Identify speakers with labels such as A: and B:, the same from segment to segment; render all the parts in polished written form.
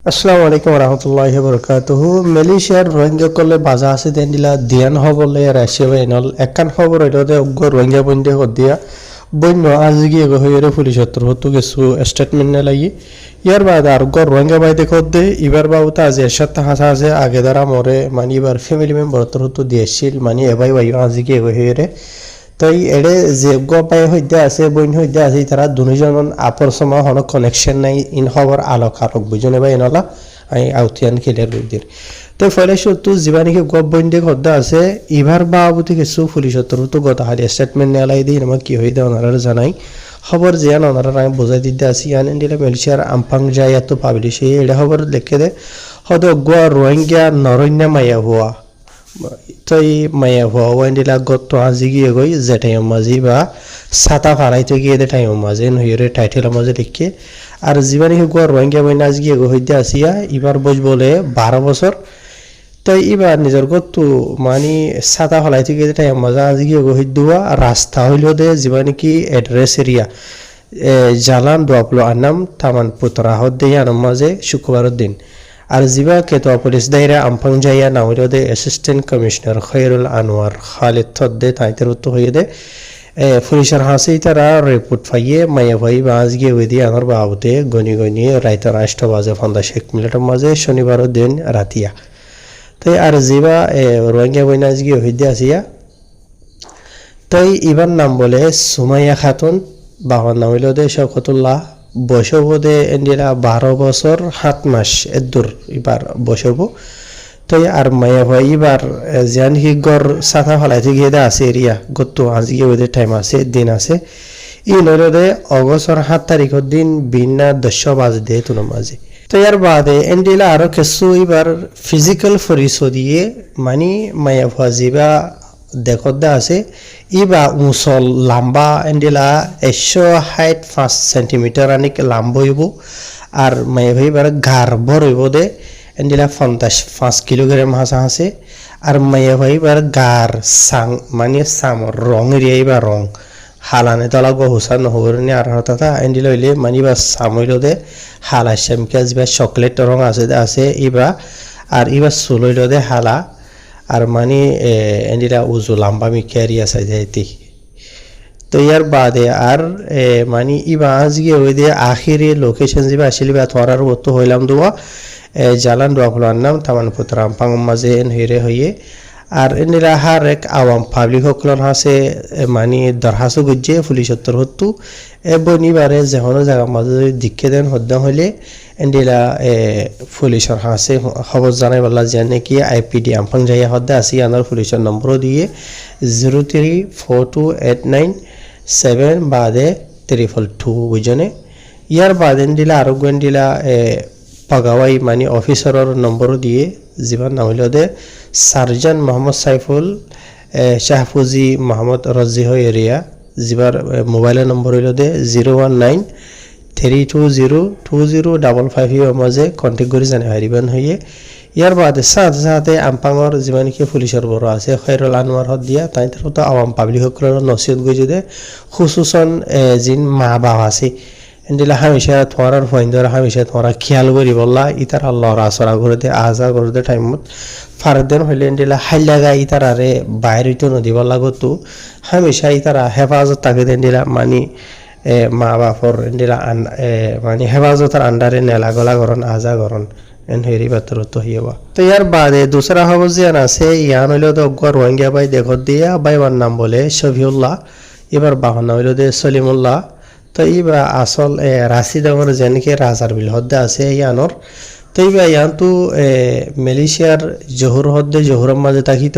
A: আসসালামু আলাইকুম রহমতুল্লাহি বরকাতুহু মালয়েশিয়ার রোহিঙ্গা কলে বাজা আছে দেন দিলা দিয়ান হবলে রাশিয়া বাইনল একখান খবর হইলো দে উগ্র রোহিঙ্গা বন্ধে দিয়া বন্য আজগি হইরে পুলিশ হতো কিছু স্টেটমেন্ট নে লাগি ইয়ার বাদ আর গর রোহিঙ্গা বাইতে দে এবার বাবুতা আজ এরশাদ হাসা আছে আগে দ্বারা মরে মানে এবার ফ্যামিলি মেম্বার হতো দিয়েছিল মানে এবাই বাই আজগি হইরে তাই এড়ে যে গপায় হইতে আছে বইন হইতে আছে তারা দুজন আপর সময় হন কানেকশন নাই ইন খবর আলোক আলোক বুঝনে ভাই নলা আই আউতিয়ান খেলের বুদ্ধির তো ফলে সত্যি জীবানিকে গপ বইন্দে হদ্দা আছে এবার বাবুতে কিছু পুলিশ তো গত হালি স্টেটমেন্ট নেলাই দিই আমার কি হইতে ওনারা জানাই খবর জিয়ান ওনারা আমি বোঝাই দিতে আসি ইয়ান ইন্ডিয়া মালয়েশিয়ার আমপাং যায় এত পাবলিশ এটা খবর লিখে দে হয়তো গোয়া রোহিঙ্গা নরণ্যা মাইয়া হওয়া তই মায়া হওয়া ওয়াইন্ডিলা গত আজি গিয়ে গই যেটাই মাঝি বা ছাতা ফারাইতে গিয়ে দে টাইম মাঝে নইরে টাইটেল মাঝে লিখে আর জীবানি গোয়া রোহিঙ্গা বইনা আজ গিয়ে হইতে আসিয়া এবার বস বলে 12 বছর তাই এবার নিজের গত মানে ছাতা ফালাইতে গিয়ে টাইম মাঝে আজ গিয়ে হইদুয়া রাস্তা হইল দে জীবানি কি এড্রেস এরিয়া জালান দোয়াপলো আনাম তামান পুতরা হদ দে আনাম মাঝে শুক্রবারের দিন আর জিবা কেতো পুলিশ দায়রা আমপাং যাইয়া নাওরিদে অ্যাসিস্ট্যান্ট কমিশনার খৈরুল আনোয়ার খালিদ থদ্দে তাইতের উত্তর হয়ে দে পুলিশের হাসি তারা রিপোর্ট পাইয়ে মায়া ভাই বাজ গিয়ে ওই দিয়ে আমার বাবুতে গনি রাইতার 8 বাজে 50 মিনিটের মাঝে শনিবার দিন রাতিয়া তাই আর জিবা রোহিঙ্গা বইনাজ গিয়ে হইতে আসিয়া তাই ইবার নাম বলে সুমাইয়া খাতুন বাবার নাম হইল দে শওকতুল্লাহ বসব দে এন্ডিরা 12 বছর 7 মাস এদুর এবার বসব তো আর মায়া ভাই এবার জান হি গর সাথা ফলাইতে গিয়ে দে আছে এরিয়া গত আজকে ওদের টাইম আছে দিন আছে ই লইল দে অগস্টর 7 তারিখের দিন বিনা 10 বাজে দে তুনো মাঝে তো এর বাদে এন্ডিলা আরো কিছু এবার ফিজিক্যাল পরিচয় দিয়ে মানে মায়া ভাজিবা দেখদা আছে ইবা উঁচল লাম্বা এন্ডিলা 165 সেন্টিমিটার আনিক লাম্বা হইব আর মায়ে ভাইবার ঘাড় বড় হইব দে এন্ডিলা 55 কিলোগ্রাম হাসা আছে আর মায়ে ভাইবার গার সাং মানে সামর রং এরিয়া রং হালানে তলা গহুসা নহবরনি আর হতা এন্ডিলা হইলে মানে বা সামইল দে হালা শ্যামকা যা চকলেট রং আছে ইবা আর ইবা সুলইল দে হালা আর মানে এন্ডিরা উজু লাম্বা মিকারিয়া সাইজাইতি তো ইয়ার বাদে আর মানে ইবা আজকে ওই দিয়ে আখিরি লোকেশন যাবে আসলে বা থরার মত হইলাম দোয়া জালান দোয়া ফলার নাম তামান পুতরাম পাং মাঝে হইরে হইয়ে আর এন্ডিরা হার এক আওয়াম পাবলিক হকলন হাসে মানে দরহাসু গুজে পুলিশ উত্তর হতো বনিবারে যেহন জায়গা মাঝে দিকে দেন হদ্দা হইলে এন্ডিলা পুলিশের হাসে খবর জানাই বলা যে নাকি আইপিডি আমপাং যাইয়া হদ্দা আসি আনার পুলিশের নম্বর দিয়ে 034289 বাদে 322 বুঝনে ইয়ার বাদে দিলা আরো দিলা পাগাওয়াই মানে অফিসারের নম্বর দিয়ে জীবন নাম হইল দে সার্জন মোহাম্মদ সাইফুল শাহফুজি মোহাম্মদ রজিহ এরিয়া জিবার মোবাইলের নম্বর হইল দে 01932020555 মাঝে কন্টেক্ট করে জানে হারিবান হইয়ে ইয়ার বাদে সাথে আমপাঙর যিমানকি পুলিশের বড় আছে খৈরুল আনোয়ার হদ দিয়া তাই তো আওয়াম পাবলিক সকলের নসিহত গই যদি খুসুসন জিন মা বাবা আছে এন্ডিলা হামেশা তোমার ফইন্দর হামেশা তোমার খেয়াল করি বললা ইতার আল্লাহর আসরা করে দে আজা করে দে টাইমত ফারদেন হইলে এন্ডিলা হাইলাগা ইতারারে বাইরে তো নদী বললা গতো হামেশা ইতারা হেফাজত তাকে এন্ডিলা মানে মা বাপর এন্ডিলা মানে হেফাজতের আন্ডারে নেলা গলা করন আজা করন এন হেরি বাতর তো হইবা তো ইয়ার বাদে দুসরা খবর যে আছে ইয়ান হইলো তো গর রোহিঙ্গা ভাই দেখত দিয়া বাইবার নাম বলে শফিউল্লাহ এবার বাহনা হইলো দে সলিমুল্লাহ তো ইবা আসল রাশিদগর যেনকে রাজার বিল হদ্দে আছে ইয়ানোর তো ইবা ইয়ান তো মালয়েশিয়ার জহুর হদ্দে জহুরের মাঝে থাকিত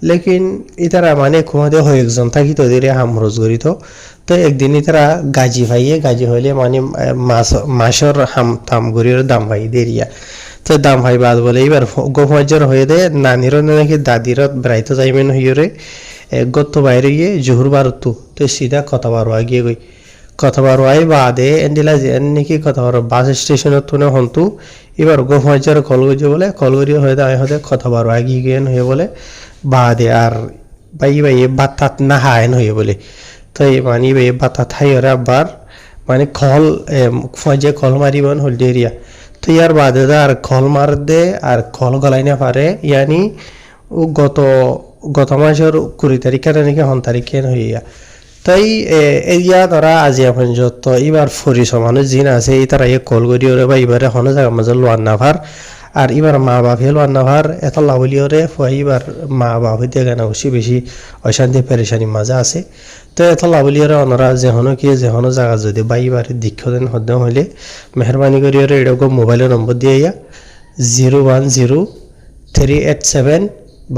A: লেকিন ইতারা মানে কুমাদে হয় একজন থাকিত দিরে হামরোজ করিত তো একদিন ইতারা গাজি ভাইয়ে গাজি হইলে মানে মাসর হাম থাম গরির দাম ভাই দেরিয়া তো দাম ভাই বাদ বলে এবার গোফাজ্জর হয়ে দে নানির নাকি দাদির বেড়াইতে যাইবেন হইরে গত বাইরে গিয়ে জহুর বারতো তো সিধা কথা বারো গিয়ে গই কথা বারো আই বাদে এন্ডিলা নাকি কথা বারো বাস স্টেশনের তুনে হন্তু এবার গোফাজ্জর কলগজি বলে কলগরি হয়ে দেয় হতে কথা বারো আগিয়ে গিয়ে হয়ে বলে বাদে আর বাই বাতাত না হায়ন হয়ে বলে তো মানে বাতাত হাই ওরা আবার মানে কল ফজে কল মারিবন হলদেরিয়া তো ইয়ার বাদে আর কল মার দে আর কল গলাই না পারে ইয়ানি ও গত মাসের 20 তারিখ নাকি 9 তারিখে হইয়া তাই ইয়া ধরা আজি পর্যন্ত এবার ফরিস মানুষ জিন আছে এই তারা কল করি ওরে বা এবারে হনে জায়গা মাঝে লোয়ার নাভার আর এবার মা বাপ হেলো আন্নাভার এত লাভলি ওরে এবার মা বাপ হইতে গেনা বেশি অশান্তি পেরেশানি মাঝে আছে তো এত লাভলি ওরে অনরা যেহনো কি যেহনো জায়গা যদি বা এবার দীক্ষা দেন হদ্য হইলে মেহরবানি করি ওরে এরকম মোবাইলের নম্বর দিয়ে 0103887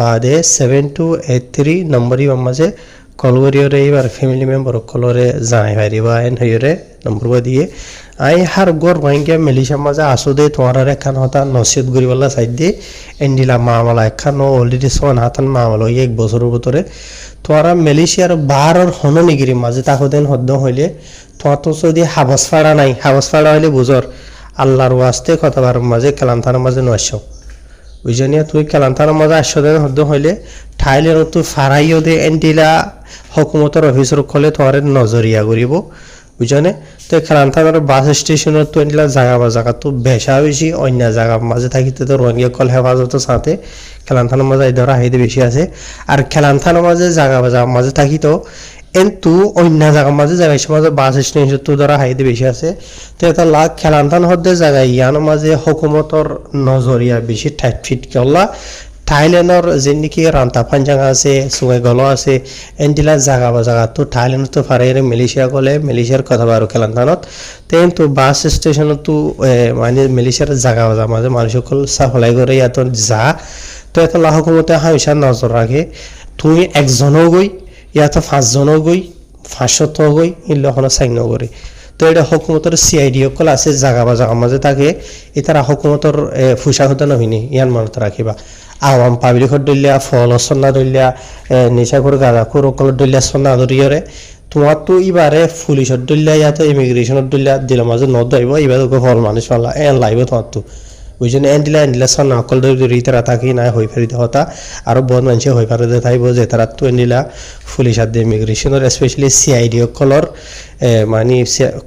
A: বাদে 7283 নম্বরই মাঝে কল করি ওরে এবার ফ্যামিলি মেম্বার কলরে জানাই পারিবা এন হইরে নম্বর দিয়ে আই হার গর ভাঙ্গে মেলিশা মাঝে আসো দে তোমার একখান হতা নসিহত করিবাল্লা সাইড দিয়ে এন্ডিলা মামলা একখান অলরেডি 6 হাতান মামলা 1 বছরের ভিতরে তোমারা মালয়েশিয়ার বাহারর হননিগিরি মাঝে তাকো দেন হদ্দ হইলে তোমার তো যদি হাবস ফাড়া নাই হাবস ফাড়া হইলে বুঝর আল্লাহর ওয়াস্তে কথাবার মাঝে কালান্তার মাঝে নয়শো বুঝনিয়া তুই কালান্তার মাঝে 800 দিন হদ্দ হইলে ঠাইলের তুই ফারাইও দে এন্ডিলা হকুমতের অফিসর কলে তোমার নজরিয়া করিব বুঝনে তো খেলান্থানোর বাস স্টেশনের তো এন্ডিলা জায়গা তো বেশি অন্য জায়গার মাঝে থাকিতে তো রঙিয়া কল হেফাজতের সাথে খেলান্থানোর মাঝে এই ধরা হাইতে বেশি আছে আর খেলান্থানোর মাঝে জায়গা মাঝে থাকি তো কিন্তু অন্য জায়গার মাঝে মাঝে বাস স্টেশন তো ধরা হাইতে বেশি আছে তো এটা লাখ খেলান্থান হদ্দে জায়গায় ইয়ার মাঝে হকুমতর নজরিয়া বেশি টাইট ফিট করলা থাইল্যান্ডর যে নাকি রান্তা পাঞ্জাঙ্গা আছে সুগাই গল আছে এন্ডিলা জায়গা তো থাইল্যান্ড তো ফারে মালয়েশিয়া গলে মালয়েশিয়ার কথা বারো খেলান্তানত তেন তো বাস স্টেশনত তো মানে মালয়েশিয়ার জায়গা মাঝে মানুষ সকল সাপ্লাই করে ইয়াত যা তো এত লাহ হকুমতে হামেশা নজর রাখে তুই একজনও গই ইয়াত 5 জনও গই 500 গই ইল্লখন সাইন করে তো এটা হকুমতের সিআইডি সকল আছে জায়গা মাঝে থাকে এটারা হকুমতের ফুসা হতে নহইনি ইয়ান মনত রাখিবা আওয়াম পাবলিকর দলিয়া ফল সন্না দলিয়া নিশাখোর গাঁজাখোর সকল দলিয়া সন্না ধরিয়রে তোমার তো এবারে পুলিশের দলিয়া ইয়াতে ইমিগ্রেশনের দলিয়া দিলে মাঝে নদাইব এবার ফল মানুষ পাল্লা এন লাইব তোমার তো বুঝছেন এন্ডিলা সন্না সকল ধরি তারা থাকি না হয়ে ফেরিতে হতা আরো বহুত মানুষ হয়ে ফেরিতে থাকব যে তারা তো এন্ডিলা পুলিশ আর ইমিগ্রেশনের স্পেশালি সিআইডি সকলের মানে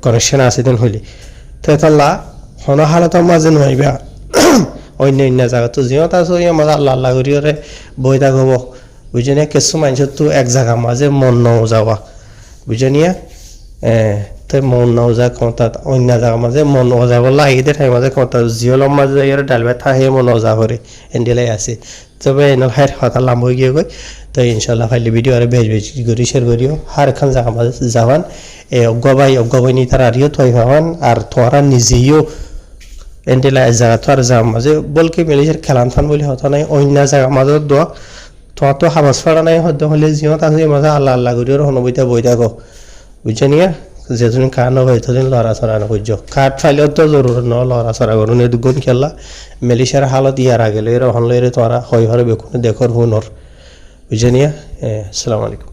A: কানেকশন আছে দেন হইলে তো এটা হন হালতের মাঝে নইবা অন্য জায়গা তো যিহত আছো মাঝে আল্লাহ করিওরে বই থাকব বুঝিনি কিছু মানুষের তো এক জায়গা মাঝে মন নাও যাওয়া বুঝিনিয়া তো মন নাও যা কথা অন্য জায়গা মাঝে মন অজা বললা ঈদের টাইম মাঝে কথা জিওলম মাঝে ডালবে থাকে মন অজা করে এন্ডিলাই আছে তবে এনে হাই কথা লাম্ব গিয়ে গই তো ইনশাল্লাহ ফাইলে ভিডিও আর বেশ করি শেয়ার করিও হার খান জায়গা মাঝে যাবান অজ্ঞাবাই নি তারা আরিও থই ভাবান আর তোরা নিজেও এন্ডিলা জায়গা তো আর যাম মাঝে বলকে মালয়েশিয়ার খেলান্থান বলে হতো নাই অন্য জায়গা মাঝে দোয়া তোমার তো হাবাস ফাড়া নাই হতে হলে যিহত আছে মাঝে আল্লাহ করিও হনবইতা বই থাকো বুঝছনিয়া যেদিন কান হয় তদিন লড়াচড়া নকর্য কাঠ ফাইলেও তো জরুর ন লড়াচড়া করুন এই দুগুণ খেলা মালয়েশিয়ার হালত ইয়ারা গেলে এরা হনলে তোরা হয় বেকুনে দেখর হুনর বুঝছনিয়া আসসালামু আলাইকুম